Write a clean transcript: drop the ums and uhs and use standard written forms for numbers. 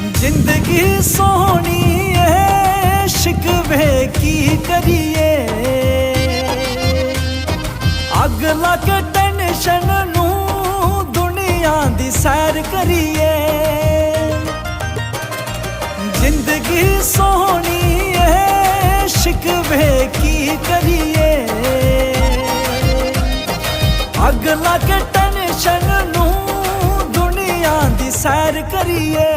जिंदगी सोहनी है शिकवे की करिए अग लग टेंशन नू दुनिया दी सैर करिए जिंदगी सोहनी है शिकवे की करिए अग लग टेंशन नू दुनिया दी सैर करिए।